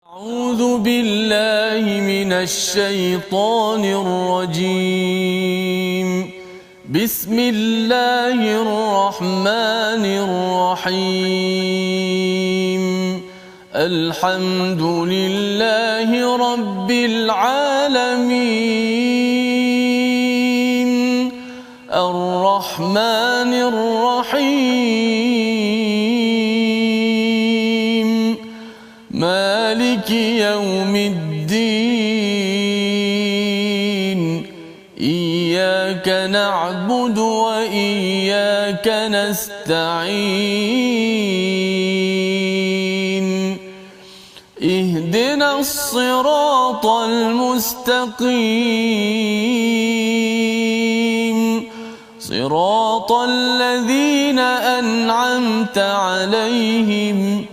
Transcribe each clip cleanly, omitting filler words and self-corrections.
أعوذ بالله من الشيطان الرجيم. بسم الله الرحمن الرحيم. الحمد لله رب العالمين. الرحمن الرحيم. مالك يوم الدين. إياك نعبد وإياك نستعين. اهدنا الصراط المستقيم. صراط الذين أنعمت عليهم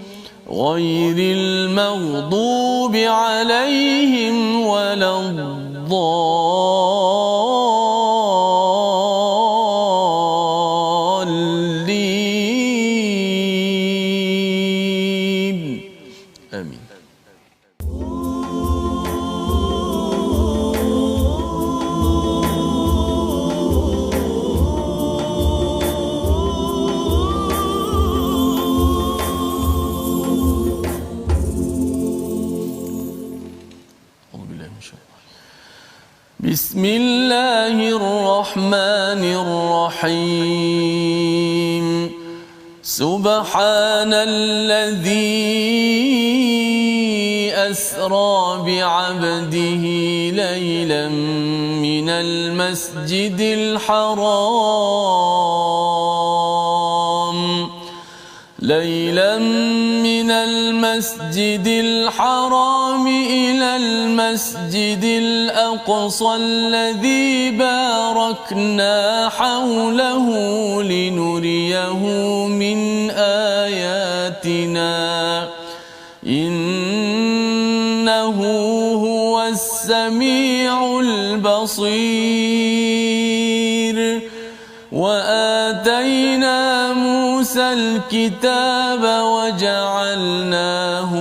غير المغضوب عليهم ولا الضالين. آمين. بسم الله الرحمن الرحيم. سبحان الذي أسرى بعبده ليلا من المسجد الحرام إلى المسجد الأقصى الذي باركنا حوله لنريه من آياتنا إنه هو السميع البصير. وآتينا موسى الكتاب وجعلناه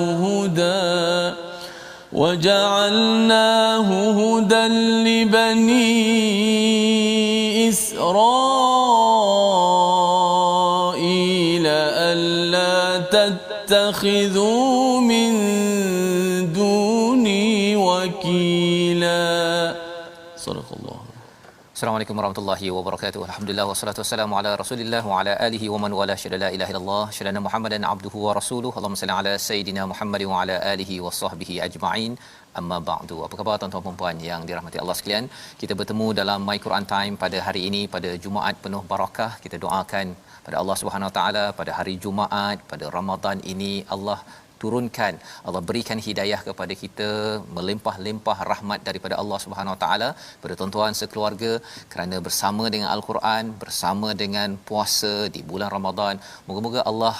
هدى لبني إسرائيل ألا تتخذوا من دوني وكيلا. صدق الله. Assalamualaikum warahmatullahi wabarakatuh. Alhamdulillah wassalatu wassalamu ala Rasulillah wa ala alihi wa man wala syada la ilaha illallah syada Muhammadan abduhu wa rasuluhu. Allahumma salli ala sayidina Muhammad wa ala alihi wa sahbihi ajma'in. Amma ba'du. Apa khabar tuan-tuan dan puan yang dirahmati Allah sekalian? Kita bertemu dalam My Quran Time pada hari ini, pada Jumaat penuh barakah. Kita doakan pada Allah Subhanahu Wa Taala pada hari Jumaat, pada Ramadan ini Allah turunkan, Allah berikan hidayah kepada kita, melimpah-limpah rahmat daripada Allah Subhanahu Wa Taala pada tuan-tuan sekeluarga kerana bersama dengan Al-Quran, bersama dengan puasa di bulan Ramadan. Moga-moga Allah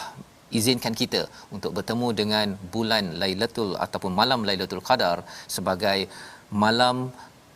izinkan kita untuk bertemu dengan bulan Lailatul ataupun malam Lailatul Qadar sebagai malam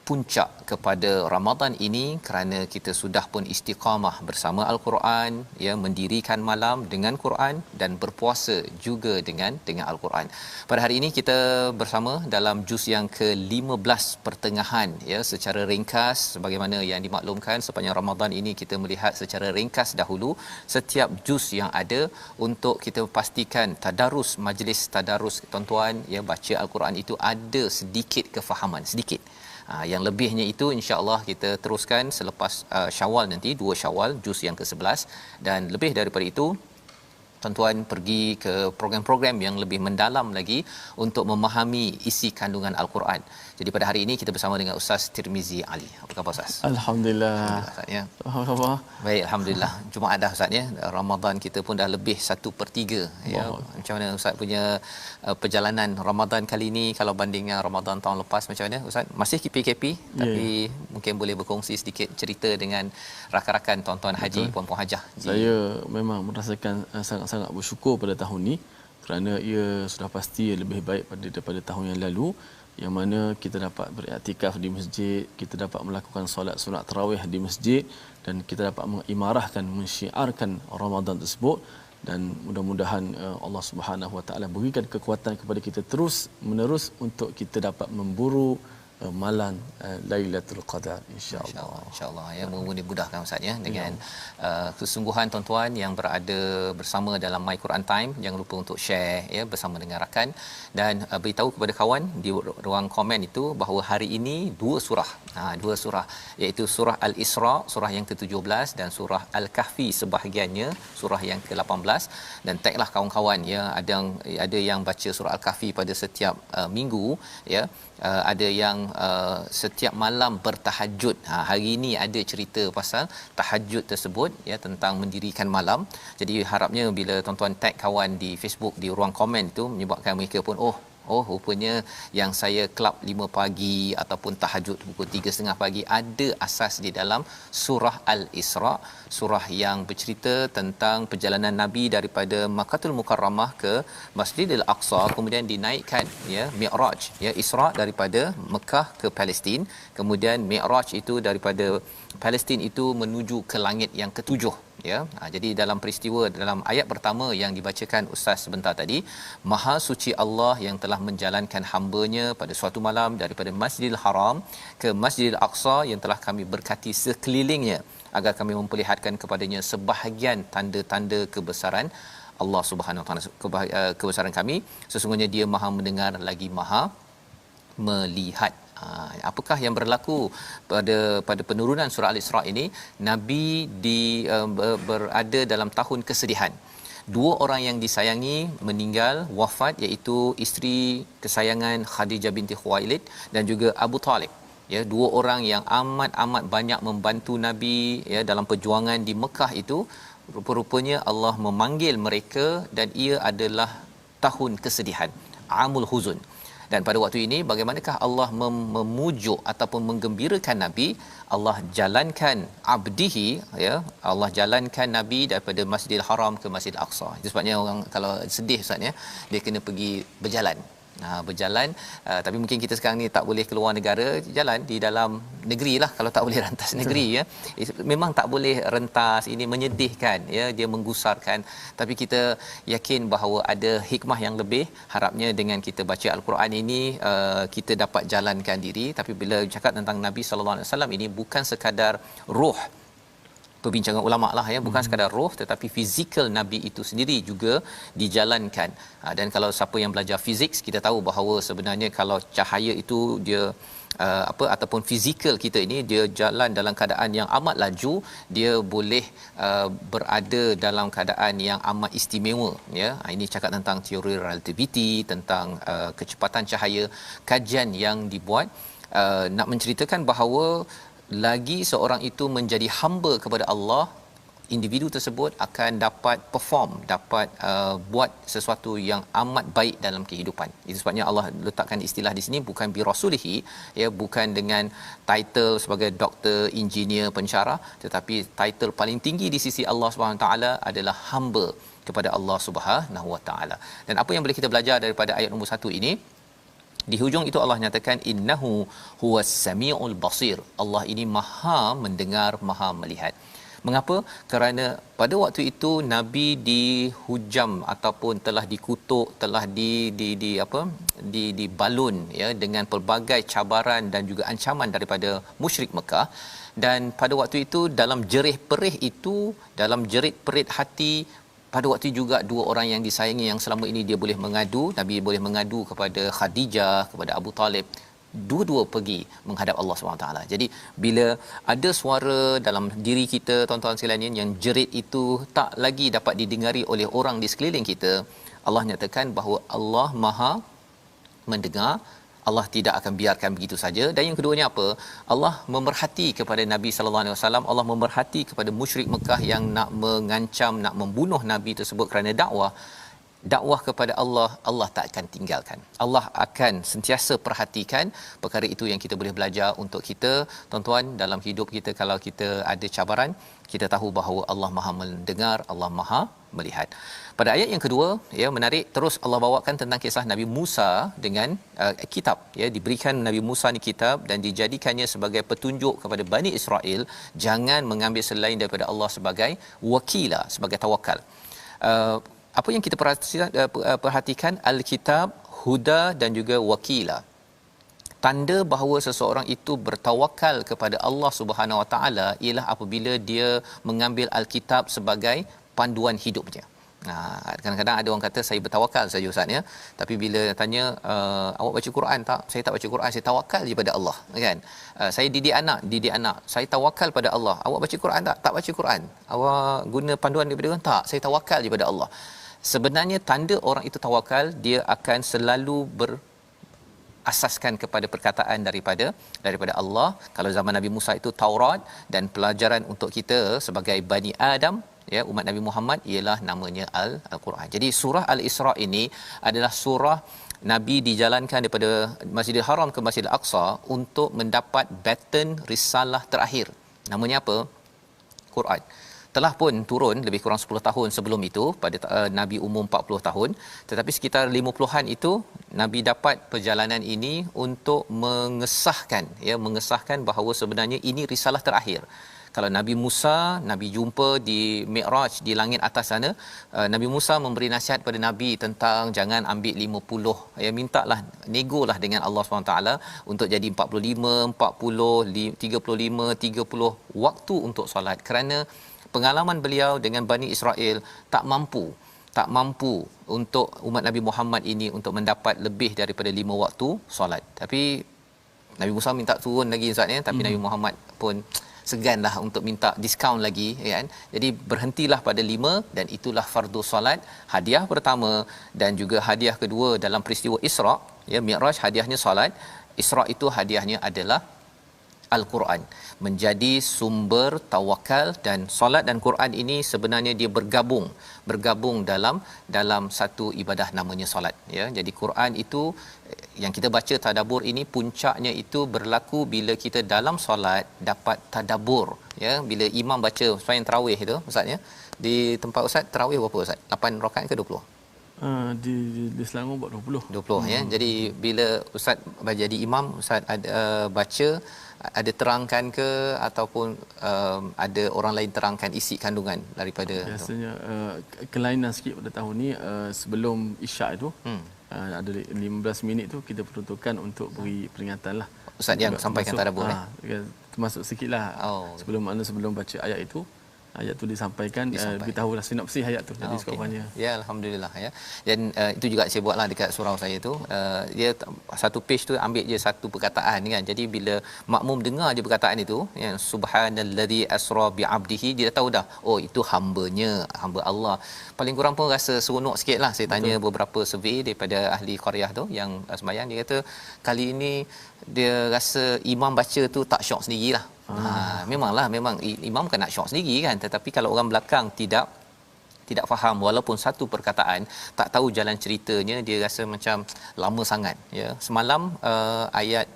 puncak kepada Ramadan ini, kerana kita sudah pun istiqamah bersama Al-Quran, ya, mendirikan malam dengan Quran dan berpuasa juga dengan Al-Quran. Pada hari ini kita bersama dalam juz yang ke-15 pertengahan, ya, secara ringkas sebagaimana yang dimaklumkan sepanjang Ramadan ini kita melihat secara ringkas dahulu setiap juz yang ada untuk kita pastikan tadarus, majlis tadarus tuan-tuan, ya, baca Al-Quran itu ada sedikit kefahaman, sedikit. Yang lebihnya itu insya-Allah kita teruskan selepas Syawal nanti, 2 Syawal juz yang ke-11, dan lebih daripada itu tuan-tuan pergi ke program-program yang lebih mendalam lagi untuk memahami isi kandungan Al-Quran. Jadi pada hari ini kita bersama dengan Ustaz Tirmizi Ali. Apa khabar Ustaz? Alhamdulillah. Ustaz, ya. Apa khabar? Baik, alhamdulillah. Jumaat dah Ustaz, ya. Ramadan kita pun dah lebih 1/3, ya. Macam mana Ustaz punya perjalanan Ramadan kali ini kalau bandingkan Ramadan tahun lepas, macam mana Ustaz? Masih PKP tapi mungkin boleh berkongsi sedikit cerita dengan rakan-rakan tuan-tuan haji, puan-puan hajah. Saya memang merasakan sangat-sangat bersyukur pada tahun ni kerana ia sudah pasti lebih baik daripada tahun yang lalu, yang mana kita dapat beriktikaf di masjid, kita dapat melakukan solat sunat tarawih di masjid, dan kita dapat mengimarahkan, mensyiarkan Ramadan tersebut dan mudah-mudahan Allah Subhanahu Wa Taala berikan kekuatan kepada kita terus menerus untuk kita dapat memburu malam Lailatul Qadar, insya-Allah ya, memudahkan Ustaz ya dengan kesungguhan tuan-tuan yang berada bersama dalam My Quran Time, jangan lupa untuk share ya bersama dengan rakan, dan beritahu kepada kawan di ruang komen itu bahawa hari ini dua surah iaitu surah Al-Isra surah yang ke-17 dan surah Al-Kahfi sebahagiannya surah yang ke-18, dan taglah kawan-kawan ya, ada yang baca surah Al-Kahfi pada setiap minggu ya, ada yang setiap malam bertahajud. Hari ini ada cerita pasal tahajud tersebut ya, tentang mendirikan malam. Jadi harapnya bila tuan-tuan tag kawan di Facebook di ruang komen itu menyebabkan mereka pun rupanya yang saya kelab 5 pagi ataupun tahajud pukul 3.30 pagi ada asas di dalam surah Al-Isra, surah yang bercerita tentang perjalanan Nabi daripada Makkahul Mukarramah ke Masjidil Aqsa, kemudian dinaikkan ya Mi'raj ya, Isra daripada Mekah ke Palestin, kemudian Mi'raj itu daripada Palestin itu menuju ke langit yang ketujuh ya. Jadi dalam peristiwa dalam ayat pertama yang dibacakan ustaz sebentar tadi, Maha suci Allah yang telah menjalankan hamba-Nya pada suatu malam daripada Masjidil Haram ke Masjidil Aqsa yang telah kami berkati sekelilingnya agar kami memperlihatkan kepadanya sebahagian tanda-tanda kebesaran Allah Subhanahu Wa Taala, kebesaran kami, sesungguhnya Dia Maha mendengar lagi Maha melihat. Apakah yang berlaku pada penurunan surah Al-Isra ini? Nabi berada dalam tahun kesedihan. Dua orang yang disayangi meninggal, wafat, iaitu isteri kesayangan Khadijah binti Khuwailid dan juga Abu Talib. Ya, dua orang yang amat banyak membantu Nabi ya dalam perjuangan di Mekah itu, rupa-rupanya Allah memanggil mereka dan ia adalah tahun kesedihan, Amul Huzun. Dan pada waktu ini bagaimanakah Allah memujuk ataupun menggembirakan Nabi? Allah jalankan abdihi ya, Allah jalankan Nabi daripada Masjidil Haram ke Masjidil Aqsa. Itu sebabnya orang kalau sedih Ustaz ya, dia kena pergi berjalan. Berjalan, tapi mungkin kita sekarang ni tak boleh keluar negara, jalan di dalam negeri lah kalau tak boleh rentas negeri ya. Memang tak boleh rentas, ini menyedihkan ya, dia menggusarkan, tapi kita yakin bahawa ada hikmah yang lebih. Harapnya dengan kita baca Al-Quran ini kita dapat jalankan diri. Tapi bila cakap tentang Nabi sallallahu alaihi wasallam ini bukan sekadar roh, perbincangan ulama lah ya, bukan sekadar roh tetapi fizikal Nabi itu sendiri juga dijalankan. Dan kalau siapa yang belajar fizik, kita tahu bahawa sebenarnya kalau cahaya itu dia ataupun fizikal kita ini dia jalan dalam keadaan yang amat laju, dia boleh berada dalam keadaan yang amat istimewa ya. Ini cakap tentang teori relativiti, tentang kecepatan cahaya. Kajian yang dibuat nak menceritakan bahawa lagi seorang itu menjadi hamba kepada Allah, individu tersebut akan dapat perform, dapat buat sesuatu yang amat baik dalam kehidupan. Itu sebabnya Allah letakkan istilah di sini bukan bi rasulihi ya, bukan dengan title sebagai doktor, engineer, pensyarah, tetapi title paling tinggi di sisi Allah Subhanahu taala adalah hamba kepada Allah Subhanahu wa taala. Dan apa yang boleh kita belajar daripada ayat nombor 1 ini? Di hujung itu Allah nyatakan innahu huwas samiul basir. Allah ini Maha mendengar, Maha melihat. Mengapa? Kerana pada waktu itu Nabi dihujam ataupun telah dikutuk, telah dibalun ya dengan pelbagai cabaran dan juga ancaman daripada musyrik Mekah. Dan pada waktu itu dalam jerih perih itu, dalam jerit perit hati, pada waktu juga dua orang yang disayangi yang selama ini dia boleh mengadu, Nabi boleh mengadu kepada Khadijah, kepada Abu Talib, dua-dua pergi menghadap Allah SWT. Jadi bila ada suara dalam diri kita tuan-tuan sekalian yang jerit itu tak lagi dapat didengari oleh orang di sekeliling kita, Allah nyatakan bahawa Allah Maha mendengar, Allah tidak akan biarkan begitu saja. Dan yang keduanya apa? Allah memerhati kepada Nabi sallallahu alaihi wasallam, Allah memerhati kepada musyrik Mekah yang nak mengancam, nak membunuh Nabi tersebut kerana dakwah kepada Allah, Allah tak akan tinggalkan. Allah akan sentiasa perhatikan. Perkara itu yang kita boleh belajar untuk kita tuan-tuan dalam hidup kita. Kalau kita ada cabaran, kita tahu bahawa Allah Maha mendengar, Allah Maha melihat. Pada ayat yang kedua ya, menarik, terus Allah bawakan tentang kisah Nabi Musa dengan kitab ya, diberikan Nabi Musa ni kitab dan dijadikannya sebagai petunjuk kepada Bani Israel, jangan mengambil selain daripada Allah sebagai wakila, sebagai tawakal. apa yang kita perhatikan Alkitab huda dan juga wakila. Tanda bahawa seseorang itu bertawakal kepada Allah Subhanahu Wa Taala ialah apabila dia mengambil Alkitab sebagai panduan hidupnya. Kadang-kadang ada orang kata saya bertawakal saja ustaz ya, tapi bila tanya awak baca Quran tak? Saya tak baca Quran, saya tawakal je pada Allah, kan? Saya didik anak, saya tawakal pada Allah. Awak baca Quran tak? Tak baca Quran. Awak guna panduan daripada Quran tak? Saya tawakal je pada Allah. Sebenarnya tanda orang itu tawakal, dia akan selalu asaskan kepada perkataan daripada Allah. Kalau zaman Nabi Musa itu Taurat, dan pelajaran untuk kita sebagai Bani Adam, ya, umat Nabi Muhammad, ialah namanya Al-Quran. Jadi surah Al-Isra ini adalah surah Nabi dijalankan daripada Masjidil Haram ke Masjidil Aqsa untuk mendapat baton risalah terakhir. Namanya apa? Quran. Telah pun turun lebih kurang 10 tahun sebelum itu, pada Nabi umur 40 tahun, tetapi sekitar 50-an itu Nabi dapat perjalanan ini untuk mengesahkan bahawa sebenarnya ini risalah terakhir. Kalau Nabi Musa, Nabi jumpa di Mi'raj, di langit atas sana, Nabi Musa memberi nasihat pada Nabi tentang jangan ambil 50, ya, mintalah, negolah dengan Allah SWT untuk jadi 45, 40, 35, 30 waktu untuk solat, kerana pengalaman beliau dengan Bani Israel tak mampu untuk umat Nabi Muhammad ini untuk mendapat lebih daripada 5 waktu solat. Tapi Nabi Musa minta turun lagi ustaz ya, tapi Nabi Muhammad pun seganlah untuk minta diskaun lagi, kan? Jadi berhentilah pada 5, dan itulah fardu solat, hadiah pertama dan juga hadiah kedua dalam peristiwa Isra, ya. Mi'raj hadiahnya solat, Isra itu hadiahnya adalah Al-Quran, menjadi sumber tawakal. Dan solat dan Quran ini sebenarnya dia bergabung dalam satu ibadah namanya solat, ya. Jadi Quran itu yang kita baca tadabbur ini, puncaknya itu berlaku bila kita dalam solat dapat tadabbur, ya. Bila imam baca sembahyang tarawih itu ustaz ya, di tempat ustaz tarawih berapa ustaz? 8 rakaat ke 20? Di Selangor buat 20 ya. Jadi bila ustaz jadi imam, ustaz ada baca, ada terangkan ke, ataupun ada orang lain terangkan isi kandungan daripada biasanya kelainan sikit pada tahun ni, sebelum Isyak itu ada 15 minit tu kita peruntukkan untuk beri peringatan lah, ustaz yang sampaikan tadabbur termasuk sikitlah sebelum baca ayat itu, ayat tu disampaikan, beritahulah sinopsis ayat tu, jadi sekurang-kurangnya. Ya, alhamdulillah ya. Dan itu juga saya buatlah dekat surau saya tu. Dia satu page tu ambil je satu perkataan, kan. Jadi bila makmum dengar je perkataan itu, ya, subhanallazi asra bi 'abdihi, dia tahu dah, oh itu hamba Allah. Paling kurang pun rasa seronok sikitlah. Saya tanya beberapa survey daripada ahli qaryah tu yang sembahyang, dia kata kali ini dia rasa imam baca tu tak syok sendirilah. Memang imam kan nak syok sendiri, kan, tetapi kalau orang belakang tidak faham walaupun satu perkataan, tak tahu jalan ceritanya, dia rasa macam lama sangat, ya. Semalam ayat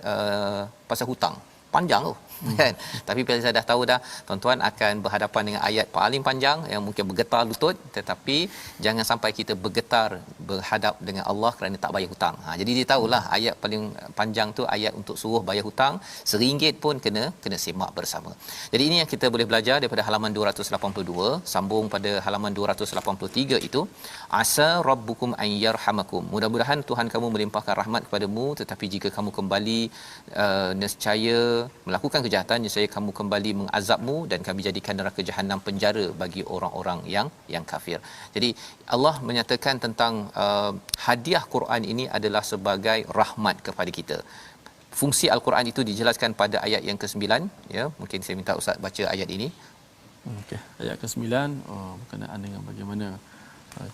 pasal hutang panjang tu, kan, tapi bila saya dah tahu dah tuan-tuan akan berhadapan dengan ayat paling panjang yang mungkin bergetar lutut, tetapi jangan sampai kita bergetar berhadap dengan Allah kerana tak bayar hutang. Jadi dia tahulah ayat paling panjang tu ayat untuk suruh bayar hutang, RM1 pun kena semak bersama. Jadi ini yang kita boleh belajar daripada halaman 282, sambung pada halaman 283 itu, asa rabbukum an yarhamakum, mudah-mudahan Tuhan kamu melimpahkan rahmat kepadamu, tetapi jika kamu kembali nescaya melakukan kejahatan, saya kamu kembali mengazabmu, dan kami jadikan neraka jahanam penjara bagi orang-orang yang kafir. Jadi Allah menyatakan tentang hadiah Quran ini adalah sebagai rahmat kepada kita. Fungsi Al-Quran itu dijelaskan pada ayat yang ke-9, ya. Mungkin saya minta ustaz baca ayat ini. Okey, ayat ke-9 berkenaan dengan bagaimana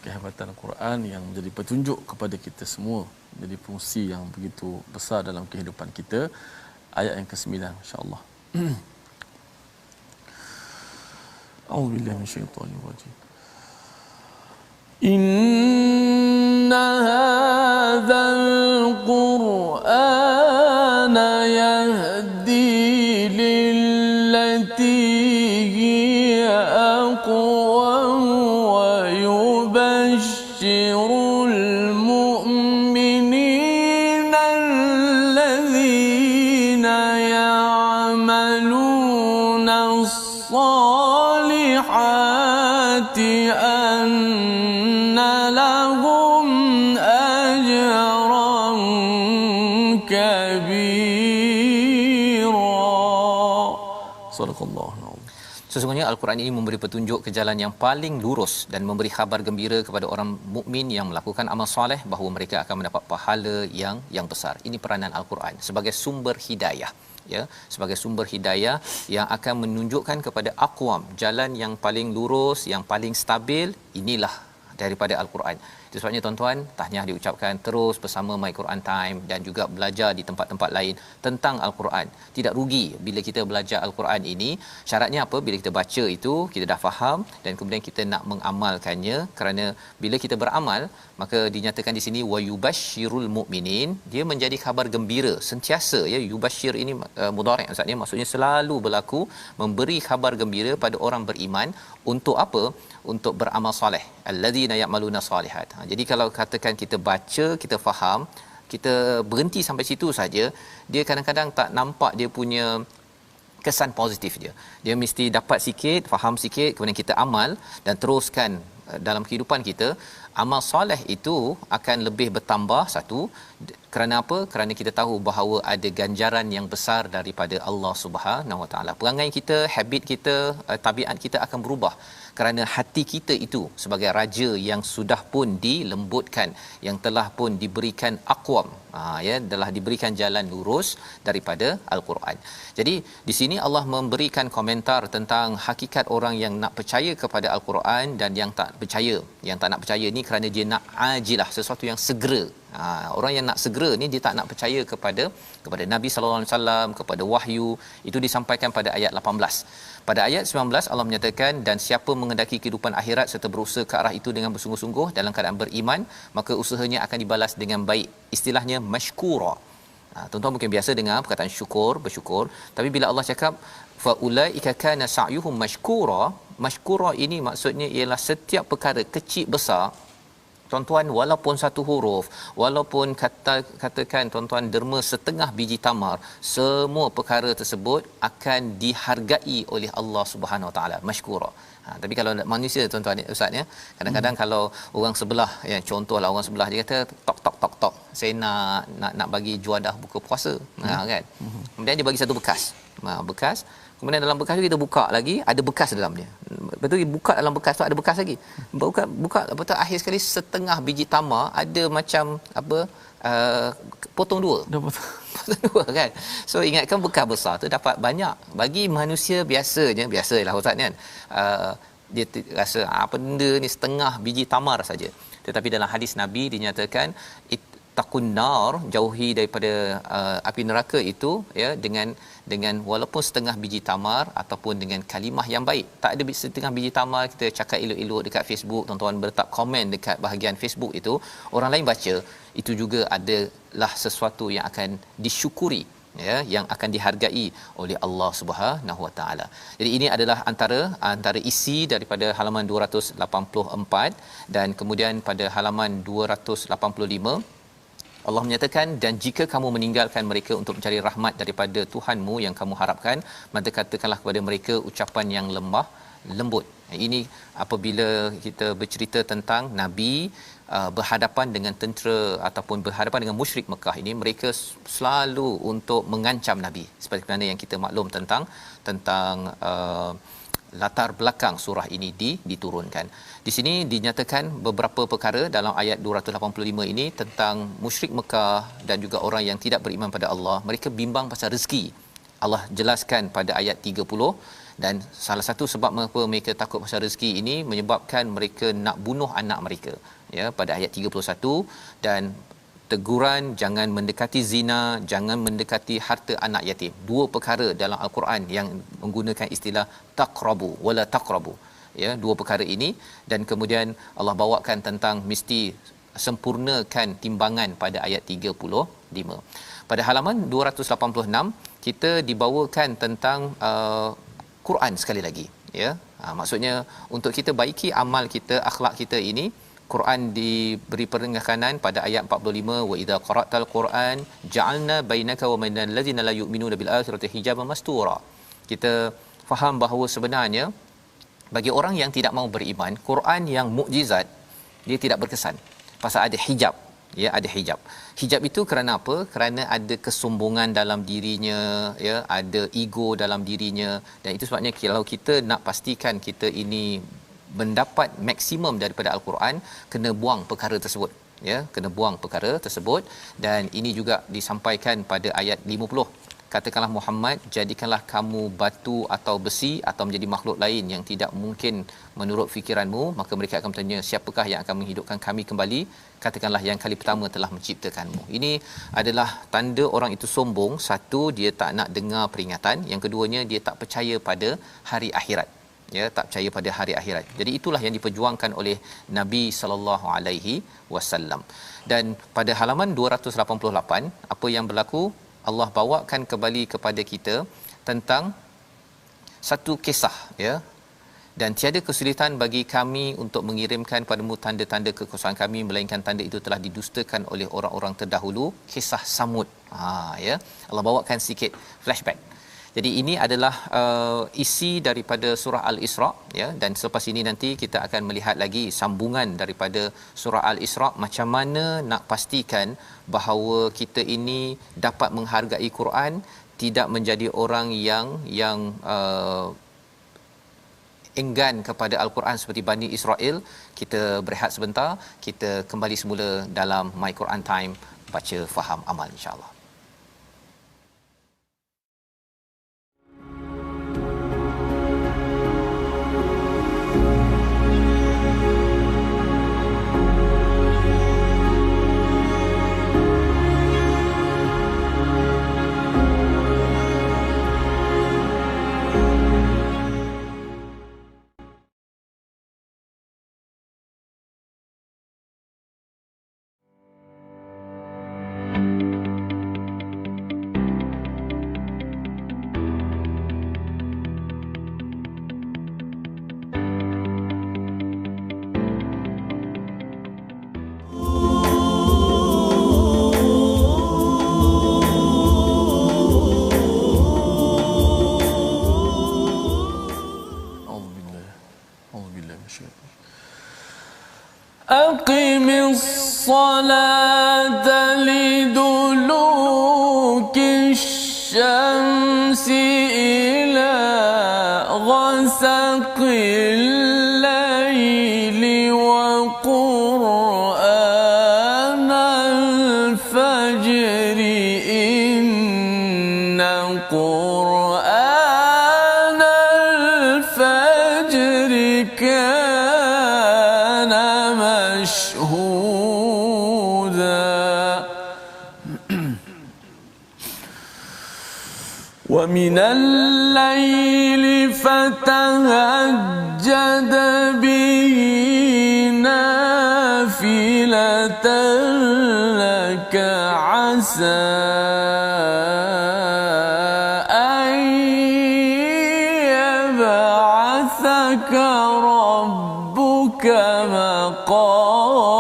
kehebatan Al-Quran yang menjadi petunjuk kepada kita semua, jadi fungsi yang begitu besar dalam kehidupan kita. Ayat yang ke-9, insya-Allah. A'udzubillahi minasyaitonir rajim. Inna hadzal Qur'ana yahdi lillati hiya aqwam wa yubashshirul mu'minina alladhina ya'maluna as-salihati anna Al-Quran ini memberi petunjuk ke jalan yang paling lurus dan memberi khabar gembira kepada orang mukmin yang melakukan amal soleh bahawa mereka akan mendapat pahala yang besar. Ini peranan Al-Quran sebagai sumber hidayah, ya, sebagai sumber hidayah yang akan menunjukkan kepada aqwam jalan yang paling lurus, yang paling stabil. Inilah daripada Al-Quran. Itu sebabnya tuan-tuan, tahniah diucapkan terus bersama My Quran Time dan juga belajar di tempat-tempat lain tentang Al-Quran. Tidak rugi bila kita belajar Al-Quran ini. Syaratnya apa? Bila kita baca itu, kita dah faham dan kemudian kita nak mengamalkannya, kerana bila kita beramal, maka dinyatakan di sini wa yubasyirul mukminin, dia menjadi khabar gembira sentiasa, ya. Yubasyir ini mudhari' maksudnya, maksudnya selalu berlaku, memberi khabar gembira pada orang beriman. Untuk apa? Untuk beramal soleh, allazina ya'maluna salihat. Jadi kalau katakan kita baca, kita faham, kita berhenti sampai situ saja, dia kadang-kadang tak nampak dia punya kesan positif dia. Dia mesti dapat sikit, faham sikit, kemudian kita amal dan teruskan dalam kehidupan kita. Amal soleh itu akan lebih bertambah. Satu, kerana apa? Kerana kita tahu bahawa ada ganjaran yang besar daripada Allah Subhanahu Wa Taala. Perangai kita, habit kita, tabiat kita akan berubah kerana hati kita itu sebagai raja yang sudah pun dilembutkan, yang telah pun diberikan aqwam, ya, telah diberikan jalan lurus daripada Al-Quran. Jadi di sini Allah memberikan komentar tentang hakikat orang yang nak percaya kepada Al-Quran dan yang tak percaya. Yang tak nak percaya ni kerana dia nak ajilah, sesuatu yang segera. Orang yang nak segera ni dia tak nak percaya kepada Nabi sallallahu alaihi wasallam, kepada wahyu. Itu disampaikan pada ayat 18. Pada ayat 19 Allah menyatakan, dan siapa mengendaki kehidupan akhirat serta berusaha ke arah itu dengan bersungguh-sungguh dalam keadaan beriman, maka usahanya akan dibalas dengan baik. Istilahnya mashkura. Tuan-tuan mungkin biasa dengar perkataan syukur, bersyukur, tapi bila Allah cakap fa ulaika kana sa'yuhum mashkura, mashkura ini maksudnya ialah setiap perkara kecil besar, tuan-tuan, walaupun satu huruf, walaupun katakan tuan-tuan derma setengah biji tamar, semua perkara tersebut akan dihargai oleh Allah Subhanahu Wa Taala, mashkura. Tapi kalau manusia, tuan-tuan, ustaz, ya, kadang-kadang kalau orang sebelah, ya, contohlah orang sebelah dia kata tok tok tok tok, saya nak bagi juadah buka puasa, kan. Kemudian dia bagi satu bekas. Bekas. Kemudian dalam bekas tu kita buka lagi, ada bekas dalamnya. Betul, buka dalam bekas tu ada bekas lagi. Buka betul, akhir sekali setengah biji tamar ada macam apa, potong dua. Potong dua, kan. So ingatkan bekas besar tu dapat banyak. Bagi manusia biasalah ustaz, kan. Dia rasa apa benda ni setengah biji tamar saja. Tetapi dalam hadis Nabi dinyatakan takun nar, jauhi daripada api neraka itu, ya, dengan walaupun setengah biji tamar ataupun dengan kalimah yang baik. Tak ada setengah biji tamar kita cakap elok-elok dekat Facebook, tuan-tuan berletak komen dekat bahagian Facebook itu, orang lain baca, itu juga adalah sesuatu yang akan disyukuri, ya, yang akan dihargai oleh Allah Subhanahu Wa Taala. Jadi ini adalah antara isi daripada halaman 284, dan kemudian pada halaman 285 Allah menyatakan, dan jika kamu meninggalkan mereka untuk mencari rahmat daripada Tuhanmu yang kamu harapkan, maka katakanlah kepada mereka ucapan yang lembut. Ini apabila kita bercerita tentang Nabi berhadapan dengan tentera ataupun berhadapan dengan musyrik Mekah ini, mereka selalu untuk mengancam Nabi, seperti mana yang kita maklum tentang latar belakang surah ini diturunkan. Di sini dinyatakan beberapa perkara dalam ayat 285 ini tentang musyrik Mekah dan juga orang yang tidak beriman pada Allah. Mereka bimbang pasal rezeki. Allah jelaskan pada ayat 30, dan salah satu sebab mengapa mereka takut pasal rezeki ini menyebabkan mereka nak bunuh anak mereka, ya, pada ayat 31. Dan teguran jangan mendekati zina, jangan mendekati harta anak yatim. Dua perkara dalam Al-Quran yang menggunakan istilah taqrabu wala taqrabu, ya, dua perkara ini. Dan kemudian Allah bawakan tentang mesti sempurnakan timbangan pada ayat 35. Pada halaman 286 kita dibawakan tentang Quran sekali lagi, ya. Maksudnya untuk kita baiki amal kita, akhlak kita ini, Quran diberi penekanan pada ayat 45, wa idza qara'tal Quran ja'alna bainaka wa bainal ladzina la yu'minuna bil akhirati hijaban mastura. Kita faham bahawa sebenarnya bagi orang yang tidak mahu beriman, Quran yang mukjizat dia tidak berkesan pasal ada hijab, ya ada hijab. Hijab itu kerana apa? Kerana ada kesombongan dalam dirinya, ya, ada ego dalam dirinya, dan itu sebabnya kalau kita nak pastikan kita ini mendapat maksimum daripada al-Quran, kena buang perkara tersebut, ya, kena buang perkara tersebut. Dan ini juga disampaikan pada ayat 50, katakanlah Muhammad, jadikanlah kamu batu atau besi atau menjadi makhluk lain yang tidak mungkin menurut fikiranmu, maka mereka akan bertanya, siapakah yang akan menghidupkan kami kembali? Katakanlah yang kali pertama telah menciptakanmu. Ini adalah tanda orang itu sombong. Satu, dia tak nak dengar peringatan. Yang keduanya, dia tak percaya pada hari akhirat, ya, tak percaya pada hari akhirat. Jadi itulah yang diperjuangkan oleh Nabi sallallahu alaihi wasallam. Dan pada halaman 288, apa yang berlaku? Allah bawakan kembali kepada kita tentang satu kisah, ya. Dan tiada kesulitan bagi kami untuk mengirimkan padamu tanda-tanda kekuasaan kami, melainkan tanda itu telah didustakan oleh orang-orang terdahulu. Kisah Samud. Ya. Allah bawakan sikit flashback. Jadi ini adalah isi daripada surah Al-Isra, ya, dan selepas ini nanti kita akan melihat lagi sambungan daripada surah Al-Isra, macam mana nak pastikan bahawa kita ini dapat menghargai Quran, tidak menjadi orang yang enggan kepada Al-Quran seperti Bani Israel. Kita berehat sebentar, kita kembali semula dalam My Quran Time, baca faham amal, insya-Allah. أقم الصلاة لدلوك الشمس إلى غسق الليل وقرآن الفجر إن قرآن الفجر كان مشهودا ومن الليل فتهجد به نافلة لك عسى أن يبعثك ربك مقاما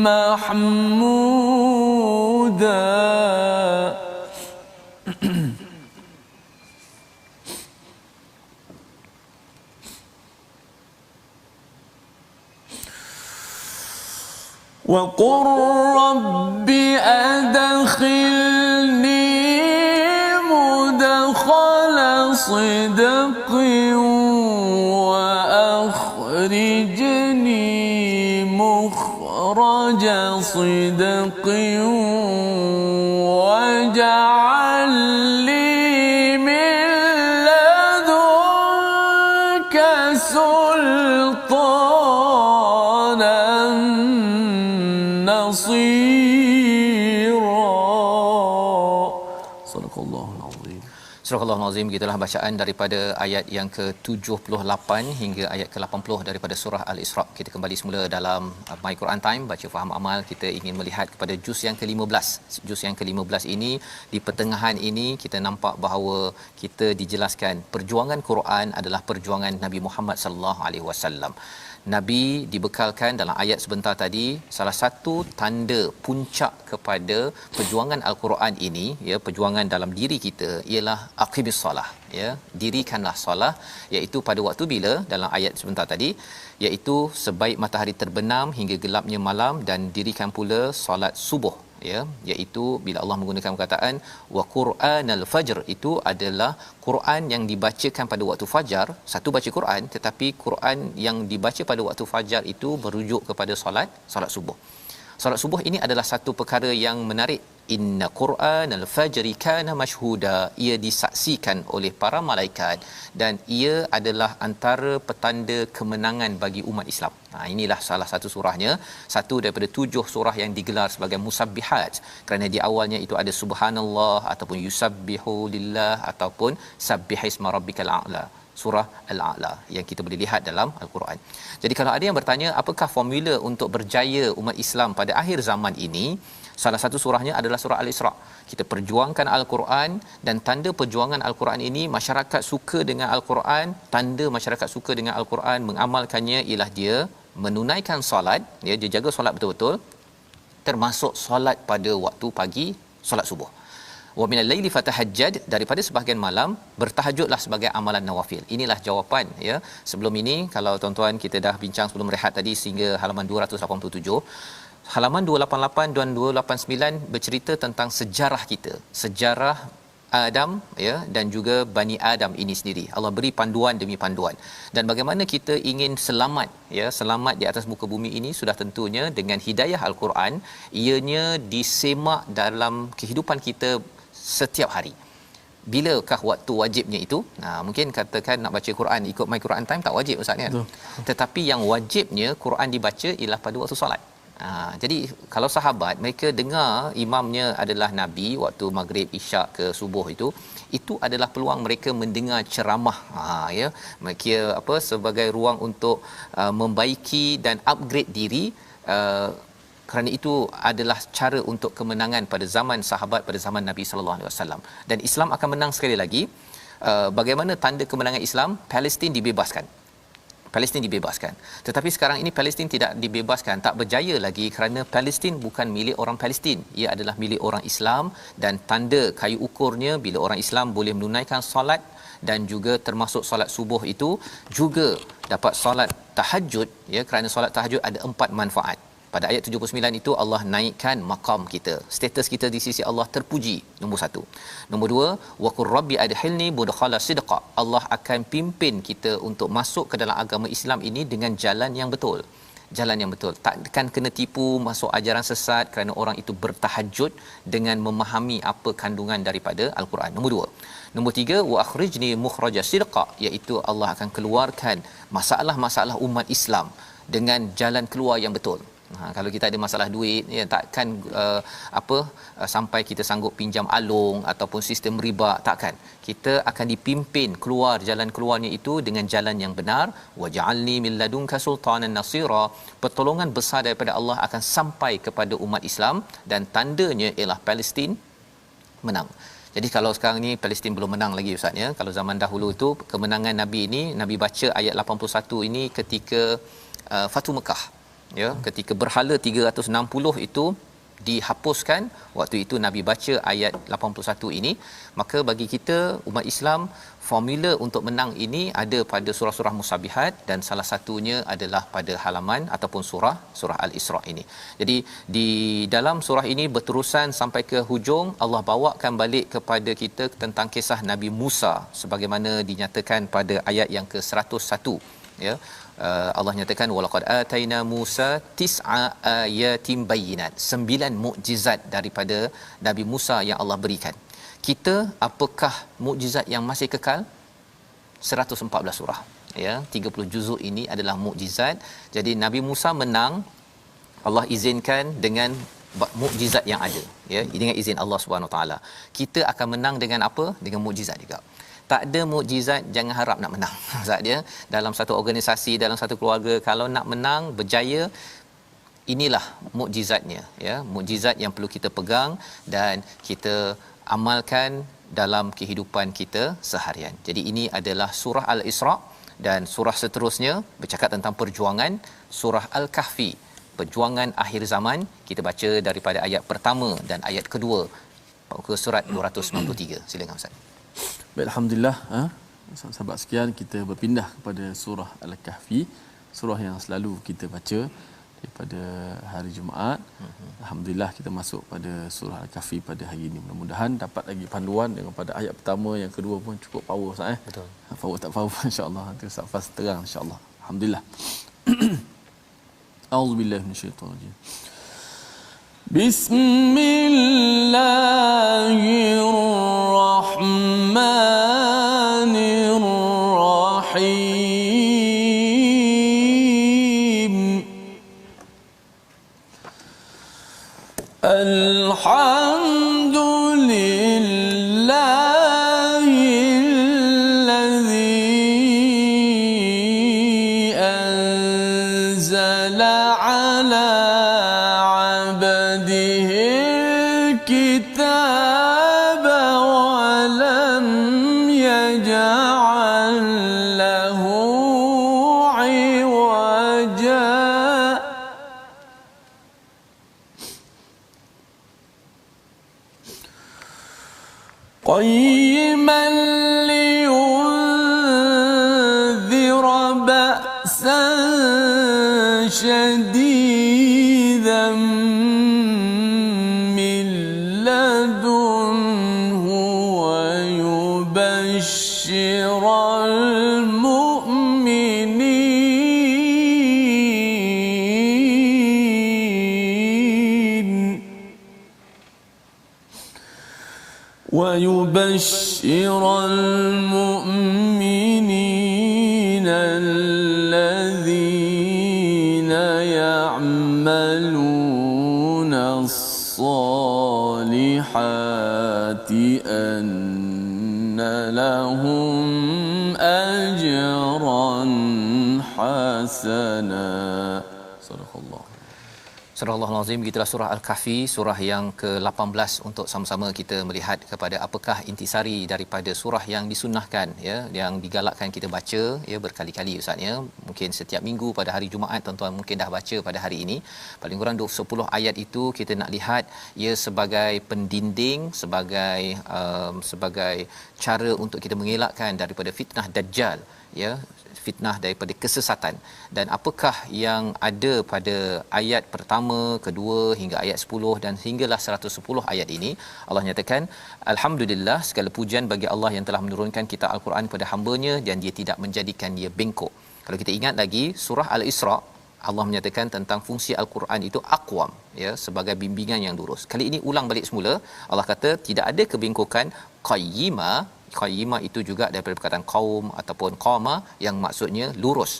محمودا وقل رب أدخلني مدخل صدق وأخرجني مخرج صدق واجعل لي من لدنك سلطانا نصيرا صدق الله العظيم. Surah Al-Azim, gitulah bacaan daripada ayat yang ke-78 hingga ayat ke-80 daripada surah Al-Isra. Kita kembali semula dalam My Quran Time, baca faham amal. Kita ingin melihat kepada juz yang ke-15. Juz yang ke-15 ini, di pertengahan ini kita nampak bahawa kita dijelaskan perjuangan Quran adalah perjuangan Nabi Muhammad sallallahu alaihi wasallam. Nabi dibekalkan dalam ayat sebentar tadi salah satu tanda puncak kepada perjuangan al-Quran ini, ya, perjuangan dalam diri kita ialah aqimis solah, ya, dirikanlah solat, iaitu pada waktu bila dalam ayat sebentar tadi, iaitu sebaik matahari terbenam hingga gelapnya malam, dan dirikan pula solat subuh, ya, iaitu bila Allah menggunakan perkataan wa Qur'anal fajr, itu adalah Quran yang dibacakan pada waktu fajar. Satu baca Quran, tetapi Quran yang dibaca pada waktu fajar itu merujuk kepada solat subuh. Solat subuh ini adalah satu perkara yang menarik. Inna Qur'anal fajri kana mashhuda, ia disaksikan oleh para malaikat dan ia adalah antara petanda kemenangan bagi umat Islam. Inilah salah satu surahnya, satu daripada 7 surah yang digelar sebagai musabbihat, kerana di awalnya itu ada subhanallah ataupun yusabbihu lillah ataupun sabbihisma rabbikal a'la, surah Al-A'la yang kita boleh lihat dalam Al-Quran. Jadi kalau ada yang bertanya apakah formula untuk berjaya umat Islam pada akhir zaman ini, salah satu surahnya adalah surah Al-Isra. Kita perjuangkan Al-Quran, dan tanda perjuangan Al-Quran ini masyarakat suka dengan Al-Quran. Tanda masyarakat suka dengan Al-Quran, mengamalkannya, ialah dia menunaikan solat, dia jaga solat betul-betul, termasuk solat pada waktu pagi, solat subuh. Wa minal laili fatahajjad, daripada sebahagian malam bertahajudlah sebagai amalan nawafil. Inilah jawapan, ya. Sebelum ini kalau tuan-tuan kita dah bincang sebelum rehat tadi sehingga halaman 287, halaman 288 dan 289 bercerita tentang sejarah kita, sejarah Adam, ya, dan juga Bani Adam ini sendiri. Allah beri panduan demi panduan. Dan bagaimana kita ingin selamat, ya, selamat di atas muka bumi ini, sudah tentunya dengan hidayah Al-Quran, ianya disemak dalam kehidupan kita setiap hari. Bilakah waktu wajibnya itu? Mungkin katakan nak baca Quran ikut My Quran Time tak wajib ustaz, kan? Tetapi yang wajibnya Quran dibaca ialah pada waktu solat. Jadi kalau sahabat mereka dengar imamnya adalah Nabi waktu maghrib, isyak ke subuh, itu adalah peluang mereka mendengar ceramah, ya, mereka apa sebagai ruang untuk membaiki dan upgrade diri, kerana itu adalah cara untuk kemenangan pada zaman sahabat, pada zaman Nabi sallallahu alaihi wasallam. Dan Islam akan menang sekali lagi. Bagaimana tanda kemenangan Islam? Palestin dibebaskan. Tetapi sekarang ini Palestin tidak dibebaskan, tak berjaya lagi, kerana Palestin bukan milik orang Palestin, ia adalah milik orang Islam. Dan tanda kayu ukurnya bila orang Islam boleh menunaikan solat, dan juga termasuk solat subuh itu juga dapat solat tahajud, ya, kerana solat tahajud ada 4 manfaat. Pada ayat 79 itu Allah naikkan maqam kita, status kita di sisi Allah terpuji, nombor 1. Nombor 2, wa qur rabbi adkhilni mudkhala sidqa, Allah akan pimpin kita untuk masuk ke dalam agama Islam ini dengan jalan yang betul. Takkan kena tipu masuk ajaran sesat, kerana orang itu bertahajud dengan memahami apa kandungan daripada Al-Quran. Nombor 2. Nombor 3, wa akhrijni mukhraja sidqa, iaitu Allah akan keluarkan masalah-masalah umat Islam dengan jalan keluar yang betul. Kalau kita ada masalah duit, ya, takkan sampai kita sanggup pinjam alung ataupun sistem riba, takkan. Kita akan dipimpin keluar, jalan keluarnya itu dengan jalan yang benar. Waj'alni min ladunka sultanan nasira, pertolongan besar daripada Allah akan sampai kepada umat Islam, dan tandanya ialah Palestin menang. Jadi kalau sekarang ni Palestin belum menang lagi ustaz, ya. Kalau zaman dahulu itu kemenangan Nabi ini, Nabi baca ayat 81 ini ketika Fatu Mekah, ya, ketika berhala 360 itu dihapuskan, waktu itu Nabi baca ayat 81 ini. Maka bagi kita umat Islam, formula untuk menang ini ada pada surah-surah musabbihat, dan salah satunya adalah pada halaman ataupun surah Al-Isra ini. Jadi di dalam surah ini berterusan sampai ke hujung, Allah bawakan balik kepada kita tentang kisah Nabi Musa, sebagaimana dinyatakan pada ayat yang ke-101, ya. Allah nyatakan walaqad ataina Musa tis'a ayatin bayyinat, 9 mukjizat daripada Nabi Musa yang Allah berikan. Kita apakah mukjizat yang masih kekal? 114 surah, ya, 30 juzuk ini adalah mukjizat. Jadi Nabi Musa menang, Allah izinkan dengan mukjizat yang ada, ya, dengan izin Allah Subhanahu Wa Taala. Kita akan menang dengan apa? Dengan mukjizat juga. Tak ada mukjizat jangan harap nak menang. Maksud dia, dalam satu organisasi, dalam satu keluarga, kalau nak menang, berjaya, inilah mukjizatnya, ya, mukjizat yang perlu kita pegang dan kita amalkan dalam kehidupan kita seharian. Jadi ini adalah surah Al-Isra, Dan surah seterusnya bercakap tentang perjuangan, surah Al-Kahfi, perjuangan akhir zaman. Kita baca daripada ayat pertama dan ayat kedua ke surat 293. Silakan Ustaz. Baik, alhamdulillah, sahabat sekian, kita berpindah kepada surah Al-Kahfi, surah yang selalu kita baca daripada hari Jumaat. Alhamdulillah kita masuk pada surah Al-Kahfi pada hari ini. Mudah-mudahan dapat lagi panduan dengan pada ayat pertama, yang kedua pun cukup power Ustaz. Betul. Power tak power insya-Allah nanti Ustaz Fas terang insya-Allah. Alhamdulillah. A'udzubillahi minasyaitonir rajim. Bismillahirrahmanirrahim. Alhamdulillahilladzi anzala ala abdihil kitaba wa lam yaj'al lahu iwaja. قيما لينذر بأسا شديدا من لدنه ويبشر المؤمنين الذين يعملون الصالحات أن لهم أجرا حسنا. صدق الله. Surah Al-Azim, begitulah surah Al-Kahfi, surah yang ke-18 untuk sama-sama kita melihat kepada apakah intisari daripada surah yang disunnahkan, ya, yang digalakkan kita baca, ya, berkali-kali Ustaz, ya. Mungkin setiap minggu pada hari Jumaat tuan-tuan mungkin dah baca pada hari ini. Paling kurang 10 ayat itu kita nak lihat ia sebagai pendinding, sebagai cara untuk kita mengelakkan daripada fitnah Dajjal, ya, fitnah daripada kesesatan. Dan apakah yang ada pada ayat pertama, kedua hingga ayat 10 dan hinggalah 110 ayat ini. Allah nyatakan, alhamdulillah, segala pujian bagi Allah yang telah menurunkan kitab Al-Quran kepada hamba-Nya dan Dia tidak menjadikan dia bengkok. Kalau kita ingat lagi surah Al-Isra, Allah menyatakan tentang fungsi Al-Quran itu aqwam, ya, sebagai bimbingan yang lurus. Kali ini ulang balik semula, Allah kata tidak ada kebengkokan. Qayyima itu juga daripada perkataan qaum ataupun qama yang maksudnya lurus,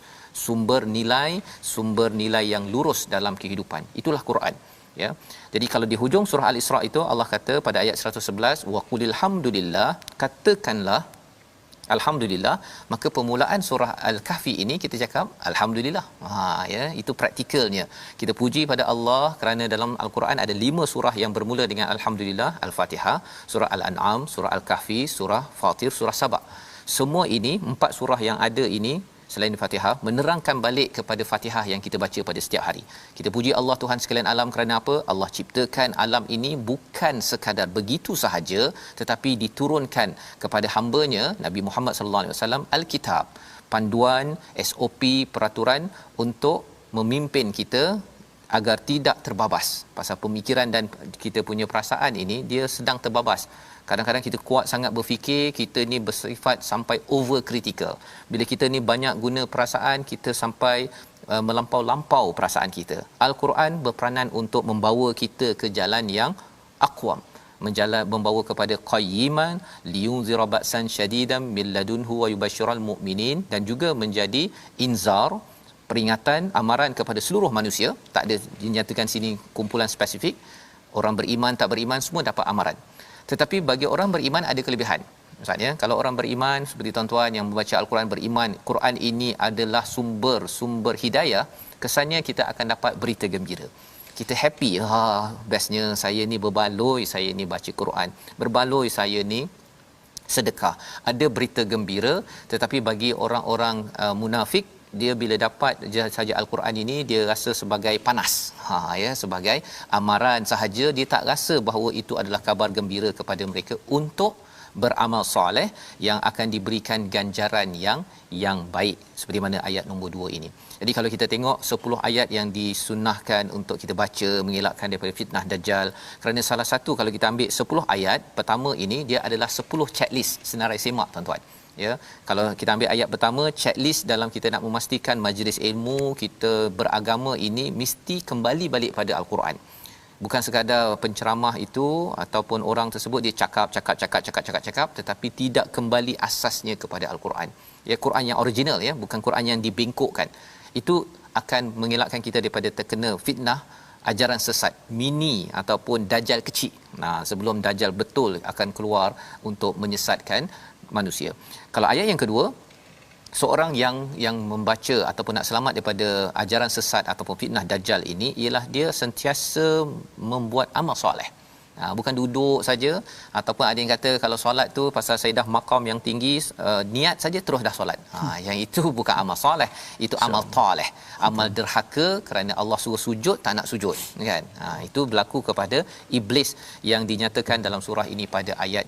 sumber nilai yang lurus dalam kehidupan. Itulah Quran, ya. Jadi kalau di hujung surah Al-Isra itu Allah kata pada ayat 111, wa qulil hamdulillah, katakanlah alhamdulillah. Maka permulaan surah Al-Kahfi ini kita cakap alhamdulillah. Ya, itu praktikalnya. Kita puji pada Allah kerana dalam Al-Quran ada 5 surah yang bermula dengan alhamdulillah. Al-Fatihah, surah Al-An'am, surah Al-Kahfi, surah Fatir, surah Saba. Semua ini 4 surah yang ada ini selain Fatihah menerangkan balik kepada Fatihah yang kita baca pada setiap hari. Kita puji Allah Tuhan sekalian alam kerana apa? Allah ciptakan alam ini bukan sekadar begitu sahaja, tetapi diturunkan kepada hamba-Nya Nabi Muhammad sallallahu alaihi wasallam Alkitab, panduan, SOP, peraturan untuk memimpin kita agar tidak terbabas. Pasal pemikiran dan kita punya perasaan ini dia sedang terbabas. Kadang-kadang kita kuat sangat berfikir, kita ni bersifat sampai over critical. Bila kita ni banyak guna perasaan, kita sampai melampau-lampau perasaan kita. Al-Quran berperanan untuk membawa kita ke jalan yang aqwam, membawa kepada qayyiman liyunzira ba'san syadidan min ladunhu wa yubashshiral mu'minin, dan juga menjadi inzar, peringatan, amaran kepada seluruh manusia. Tak ada dinyatakan sini kumpulan spesifik. Orang beriman, tak beriman semua dapat amaran. Tetapi bagi orang beriman ada kelebihan. Maksudnya kalau orang beriman seperti tuan-tuan yang membaca Al-Quran beriman, Quran ini adalah sumber hidayah, kesannya kita akan dapat berita gembira. Kita happy, bestnya saya ni berbaloi, saya ni baca Quran. Berbaloi saya ni sedekah, ada berita gembira. Tetapi bagi orang-orang munafik, dia bila dapat saja al-Quran ini, dia rasa sebagai panas, sebagai amaran sahaja. Dia tak rasa bahawa itu adalah kabar gembira kepada mereka untuk beramal soleh yang akan diberikan ganjaran yang baik, seperti mana ayat nombor 2 ini. Jadi kalau kita tengok 10 ayat yang disunnahkan untuk kita baca mengelakkan daripada fitnah dajjal, kerana salah satu, kalau kita ambil 10 ayat pertama ini, dia adalah 10 checklist senarai semak, tuan-tuan. Ya, kalau kita ambil ayat pertama, checklist dalam kita nak memastikan majlis ilmu kita beragama ini mesti kembali balik pada al-Quran. Bukan sekadar penceramah itu ataupun orang tersebut dia cakap tetapi tidak kembali asasnya kepada al-Quran. Ya, Quran yang original, ya, bukan Quran yang dibengkokkan. Itu akan mengelakkan kita daripada terkena fitnah ajaran sesat mini ataupun dajjal kecil. Nah, sebelum dajjal betul akan keluar untuk menyesatkan manusia. Kalau ayat yang kedua, seorang yang membaca ataupun nak selamat daripada ajaran sesat ataupun fitnah dajjal ini ialah dia sentiasa membuat amal soleh. Bukan duduk saja, ataupun ada yang kata kalau solat tu pasal saya dah maqam yang tinggi, niat saja terus dah solat. Yang itu bukan amal soleh, itu amal taleh, amal derhaka kerana Allah suruh sujud tak nak sujud, kan. Itu berlaku kepada iblis yang dinyatakan dalam surah ini pada ayat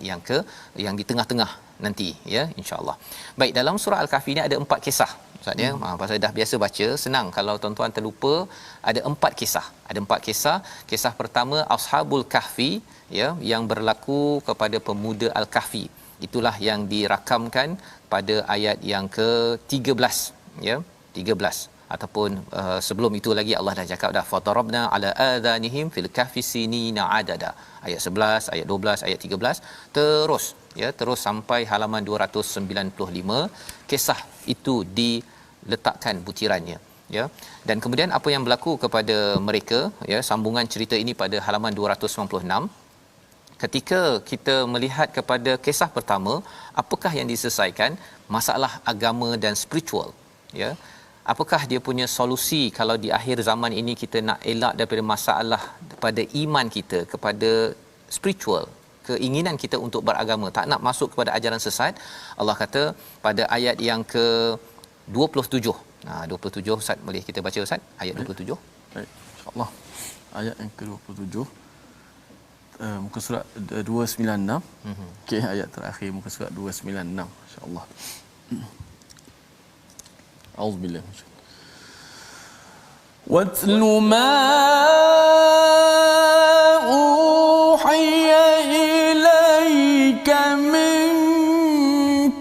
yang di tengah-tengah nanti, ya, insya-Allah. Baik, dalam surah Al-Kahfi ni ada 4 kisah. Ustaz, ya, pasal dah biasa baca, senang kalau tuan-tuan terlupa. Ada 4 kisah. Ada 4 kisah. Kisah pertama Ashabul Kahfi, ya, yang berlaku kepada pemuda Al-Kahfi. Itulah yang dirakamkan pada ayat yang ke-13, ya, 13. Ataupun sebelum itu lagi Allah dah cakap dah, fatarabna ala adhanihim fil kahfi sinina adada. Ayat 11, ayat 12, ayat 13 terus, ya, terus sampai halaman 295 kisah itu diletakkan butirannya, ya. Dan kemudian apa yang berlaku kepada mereka, ya, sambungan cerita ini pada halaman 296. Ketika kita melihat kepada kisah pertama, apakah yang diselesaikan? Masalah agama dan spiritual, ya. Apakah dia punya solusi kalau di akhir zaman ini kita nak elak daripada masalah pada iman kita, kepada spiritual, keinginan kita untuk beragama, tak nak masuk kepada ajaran sesat? Allah kata pada ayat yang ke-27. 27 Ustaz, boleh kita baca Ustaz ayat 27? Baik, insya-Allah. Ayat yang ke-27 muka surat 296. Okey, ayat terakhir muka surat 296, insya-Allah. Auzubillah. Watlu ma uhiya ilayka min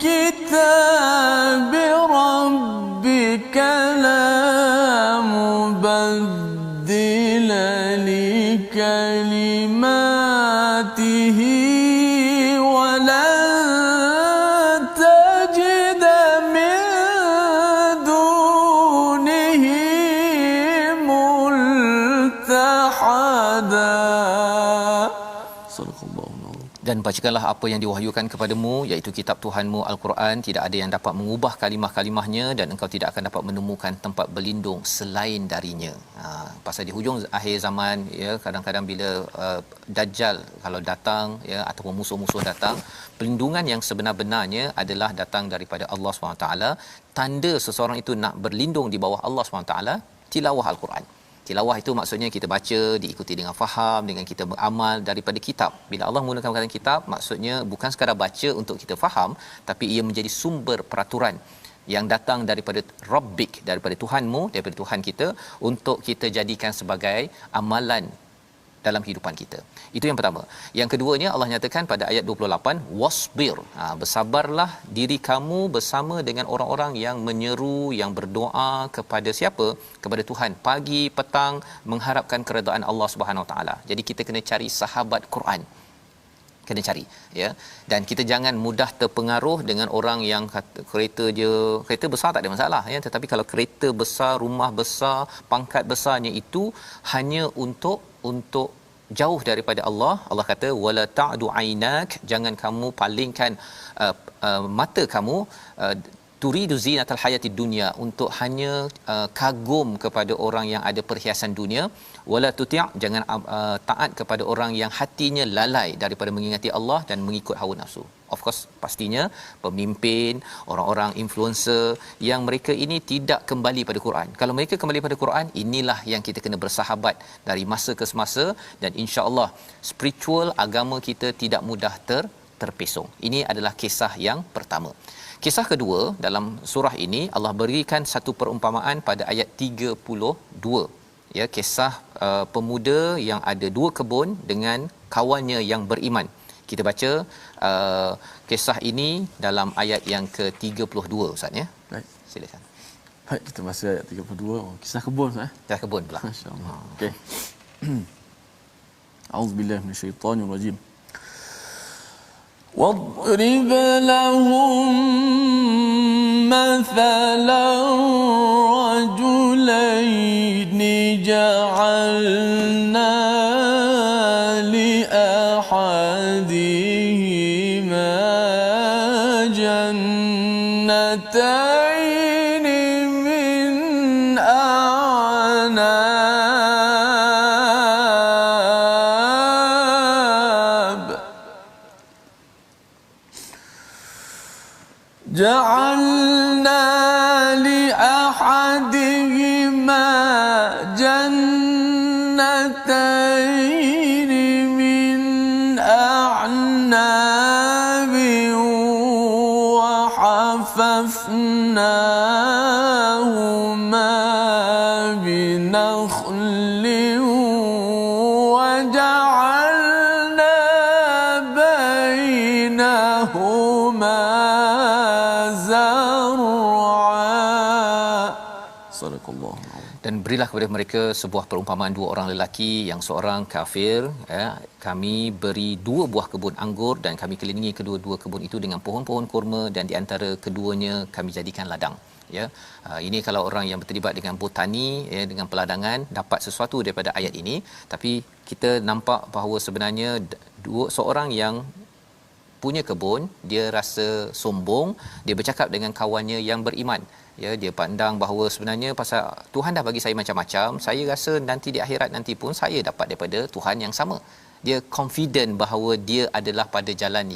kitabi rabbika la mubaddila li kalimatihi wa la dan bacakanlah apa yang diwahyukan kepadamu, iaitu kitab Tuhanmu Al-Quran. Tidak ada yang dapat mengubah kalimah-kalimahnya dan engkau tidak akan dapat menemukan tempat berlindung selain darinya. Pasal di hujung akhir zaman, ya, kadang-kadang bila Dajjal kalau datang, ya, ataupun musuh-musuh datang, perlindungan yang sebenar-benarnya adalah datang daripada Allah SWT. Tanda seseorang itu nak berlindung di bawah Allah SWT, tilawah Al-Quran. Tilawah itu maksudnya kita baca, diikuti dengan faham, dengan kita beramal daripada kitab. Bila Allah menggunakan perkataan kitab, maksudnya bukan sekadar baca untuk kita faham, tapi ia menjadi sumber peraturan yang datang daripada Rabbik, daripada Tuhanmu, daripada Tuhan kita, untuk kita jadikan sebagai amalan dalam kehidupan kita. Itu yang pertama. Yang keduanya Allah nyatakan pada ayat 28, wasbir. Bersabarlah diri kamu bersama dengan orang-orang yang menyeru, yang berdoa kepada siapa? Kepada Tuhan pagi petang, mengharapkan keredaan Allah Subhanahu Wa Taala. Jadi kita kena cari sahabat Quran. Kena cari, ya. Dan kita jangan mudah terpengaruh dengan orang yang kata kereta besar tak ada masalah, ya, tetapi kalau kereta besar, rumah besar, pangkat besarnya itu hanya untuk jauh daripada Allah. Allah kata wala ta'du ainak, jangan kamu palingkan mata kamu turidu zinatal hayatid dunya, untuk hanya kagum kepada orang yang ada perhiasan dunia. Wala tuti', jangan taat kepada orang yang hatinya lalai daripada mengingati Allah dan mengikut hawa nafsu. Of course, pastinya pemimpin, orang-orang influencer yang mereka ini tidak kembali pada Quran. Kalau mereka kembali pada Quran, inilah yang kita kena bersahabat dari masa ke semasa, dan insya-Allah spiritual agama kita tidak mudah terpesong. Ini adalah kisah yang pertama. Kisah kedua dalam surah ini, Allah berikan satu perumpamaan pada ayat 32. Ya, kisah pemuda yang ada dua kebun dengan kawannya yang beriman. Kita baca kisah ini dalam ayat yang ke-32, Ustaz ya. Baik. Silakan. Baik, kita masih ayat 32. Kisah kebun, Ustaz. Kisah kebun pula. Masya-Allah. Okey. A'udzubillahi minasyaitonirrajim. واضرب لهم مثلا رجلين جعلنا لأحدهما جنتين من أعناب جعلنا لأحدهما جنتين من أعناب وحففناهما بنخل وجعلنا بينهما Sadaqallahu. Dan berilah kepada mereka sebuah perumpamaan dua orang lelaki, yang seorang kafir, kami beri dua buah kebun anggur dan kami kelilingi kedua-dua kebun itu dengan pohon-pohon kurma, dan di antara keduanya kami jadikan ladang. Ya, ini kalau orang yang berterlibat dengan botani, ya, dengan peladangan, dapat sesuatu daripada ayat ini. Tapi kita nampak bahawa sebenarnya seorang yang punya kebun, dia rasa sombong, dia bercakap dengan kawannya yang beriman. Ya, dia pandang bahawa sebenarnya pasal Tuhan dah bagi saya macam-macam, saya rasa nanti di akhirat nanti pun saya dapat daripada Tuhan yang sama. Dia confident bahawa dia adalah pada jalan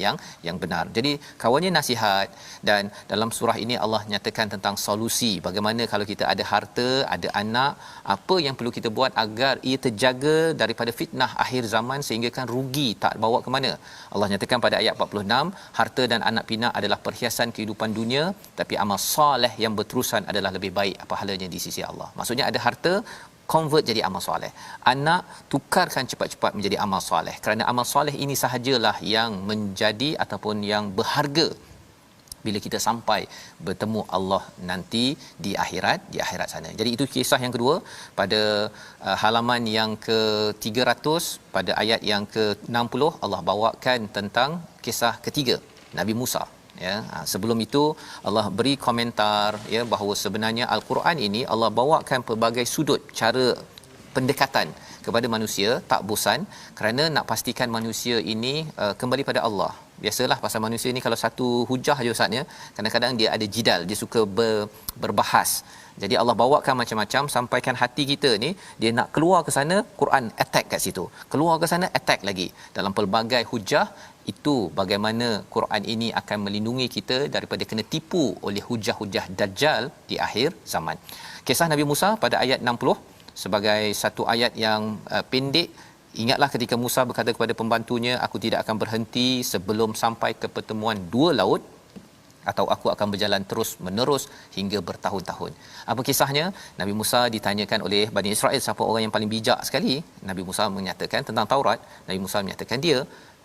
yang benar. Jadi kawannya nasihat, dan dalam surah ini Allah nyatakan tentang solusi bagaimana kalau kita ada harta, ada anak, apa yang perlu kita buat agar ia terjaga daripada fitnah akhir zaman sehingga kan rugi tak bawa ke mana. Allah nyatakan pada ayat 46, harta dan anak pinak adalah perhiasan kehidupan dunia, tapi amal soleh yang berterusan adalah lebih baik pahalanya di sisi Allah. Maksudnya ada harta, convert jadi amal soleh. Anak, tukarkan cepat-cepat menjadi amal soleh. Kerana amal soleh ini sahajalah yang menjadi ataupun yang berharga bila kita sampai bertemu Allah nanti di akhirat sana. Jadi itu kisah yang kedua. Pada halaman yang ke-300 pada ayat yang ke-60 Allah bawakan tentang kisah ketiga, Nabi Musa. Ya, sebelum itu Allah beri komentar, ya, bahawa sebenarnya al-Quran ini Allah bawakan pelbagai sudut cara pendekatan kepada manusia, tak bosan, kerana nak pastikan manusia ini kembali pada Allah. Biasalah pasal manusia ni kalau satu hujah aja Ustaz ya, kadang-kadang dia ada jidal, dia suka berbahas. Jadi Allah bawakan macam-macam sampaikan hati kita ni dia nak keluar ke sana, Quran attack kat situ. Keluar ke sana, attack lagi. Dalam pelbagai hujah, itu bagaimana Quran ini akan melindungi kita daripada kena tipu oleh hujah-hujah Dajjal di akhir zaman. Kisah Nabi Musa pada ayat 60 sebagai satu ayat yang pendek. Ingatlah ketika Musa berkata kepada pembantunya, aku tidak akan berhenti sebelum sampai ke pertemuan dua laut, atau aku akan berjalan terus menerus hingga bertahun-tahun. Apa kisahnya? Nabi Musa ditanyakan oleh Bani Israel siapa orang yang paling bijak sekali. Nabi Musa menyatakan tentang Taurat. Nabi Musa menyatakan dia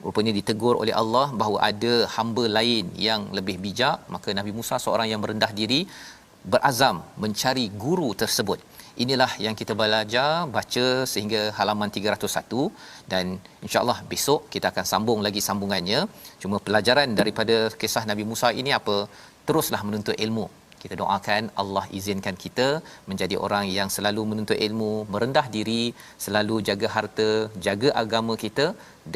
rupanya ditegur oleh Allah bahawa ada hamba lain yang lebih bijak. Maka Nabi Musa seorang yang merendah diri, berazam mencari guru tersebut. Inilah yang kita belajar baca sehingga halaman 301, dan insya-Allah besok kita akan sambung lagi sambungannya. Cuma pelajaran daripada kisah Nabi Musa ini apa? Teruslah menuntut ilmu. Kita doakan Allah izinkan kita menjadi orang yang selalu menuntut ilmu, merendah diri, selalu jaga harta, jaga agama kita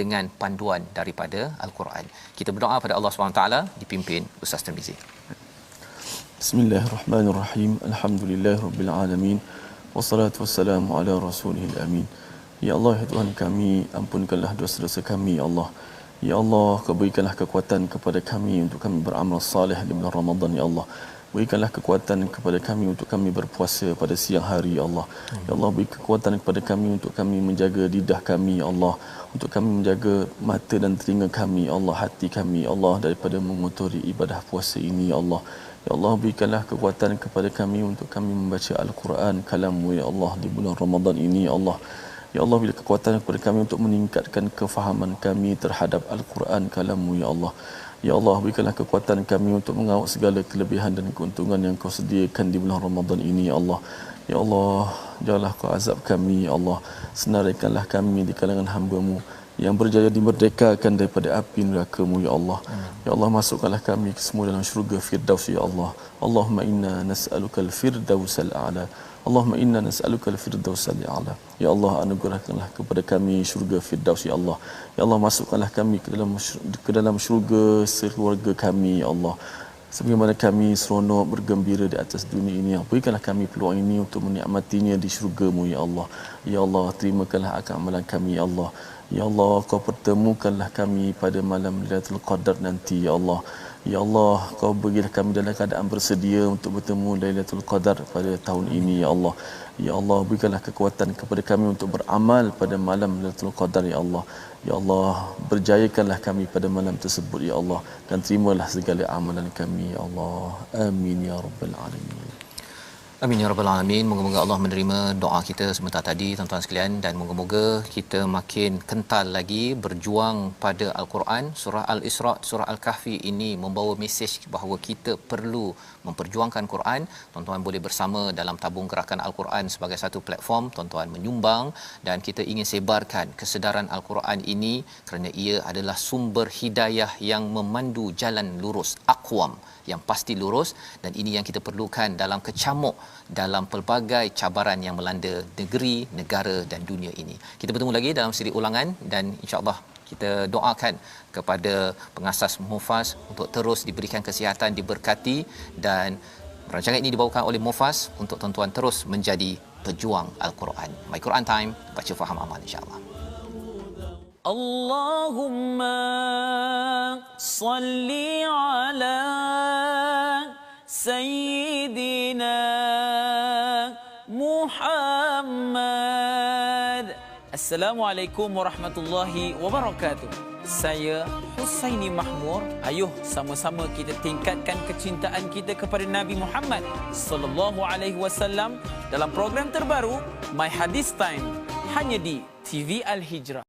dengan panduan daripada Al-Quran. Kita berdoa pada Allah SWT dipimpin Ustaz Tirmizi. Bismillahirrahmanirrahim. Alhamdulillahirabbil alamin. Wassalatu wassalamu ala rasulihil amin. Ya Allah, ya Tuhan kami, ampunkanlah dosa-dosa kami, ya Allah. Ya Allah, Kau berikanlah kekuatan kepada kami untuk kami beramal saleh di bulan Ramadan, ya Allah. Berikanlah kekuatan kepada kami untuk kami berpuasa pada siang hari, ya Allah. Ya Allah, beri kekuatan kepada kami untuk kami menjaga lidah kami, ya Allah. Untuk kami menjaga mata dan telinga kami, ya Allah, hati kami, ya Allah, daripada mengotori ibadah puasa ini, ya Allah. Ya Allah, berikanlah kekuatan kepada kami untuk kami membaca Al-Quran, kalam-Mu, ya Allah, di bulan Ramadan ini, ya Allah. Ya Allah, beri kekuatan kepada kami untuk meningkatkan kefahaman kami terhadap Al-Quran, kalam-Mu, ya Allah. Ya Allah, berikanlah kekuatan kami untuk mengawal segala kelebihan dan keuntungan yang Kau sediakan di bulan Ramadan ini, ya Allah. Ya Allah, janganlah Kau azab kami, ya Allah. Senaraikanlah kami di kalangan hamba-Mu yang berjaya dimerdekakan daripada api neraka-Mu, ya Allah. Ya Allah, masukkanlah kami semua dalam syurga Firdaus, ya Allah. Allahumma inna nas'alukal firdausal a'la. Allahumma inna nas'alukal firdausal a'la. Ya Allah, anugerahkanlah kepada kami syurga Firdaus, ya Allah. Ya Allah, masukkanlah kami ke dalam syurga sekeluarga kami, ya Allah. Sebagaimana kami seronok bergembira di atas dunia ini, berikanlah kami peluang ini untuk menikmatinya di syurga-Mu, ya Allah. Ya Allah, terimakanlah akan amalan kami, ya Allah. Ya Allah, Kau pertemukanlah kami pada malam Lailatul Qadar nanti, ya Allah. Ya Allah, Kau berilah kami dalam keadaan bersedia untuk bertemu Lailatul Qadar pada tahun ini, ya Allah. Ya Allah, berikanlah kekuatan kepada kami untuk beramal pada malam Lailatul Qadar, ya Allah. Ya Allah, berjayakanlah kami pada malam tersebut, ya Allah, dan terimalah segala amalan kami, ya Allah. Amin ya rabbal alamin. Amin ya rabbal alamin. Moga-moga Allah menerima doa kita sebentar tadi, tuan-tuan sekalian, dan moga-moga kita makin kental lagi berjuang pada Al-Quran. Surah Al-Isra, surah Al-Kahfi ini membawa mesej bahawa kita perlu memperjuangkan Quran. Tuan-tuan boleh bersama dalam tabung gerakan Al-Quran sebagai satu platform. Tuan-tuan menyumbang dan kita ingin sebarkan kesedaran Al-Quran ini kerana ia adalah sumber hidayah yang memandu jalan lurus, aqwam, yang pasti lurus, dan ini yang kita perlukan dalam kecamuk dalam pelbagai cabaran yang melanda negeri, negara dan dunia ini. Kita bertemu lagi dalam siri ulangan dan insya-Allah kita doakan kepada pengasas Mufas untuk terus diberikan kesihatan, diberkati, dan rancangan ini dibawakan oleh Mufas untuk tuan-tuan terus menjadi pejuang Al-Quran. My Quran Time, baca faham amal insya-Allah. Allahumma salli ala Sayyidina Muhammad. Assalamualaikum warahmatullahi wabarakatuh. Saya Husaini Mahmur. Ayuh sama-sama kita tingkatkan kecintaan kita kepada Nabi Muhammad sallallahu alaihi wasallam dalam program terbaru My Hadis Time hanya di TV Al Hijrah.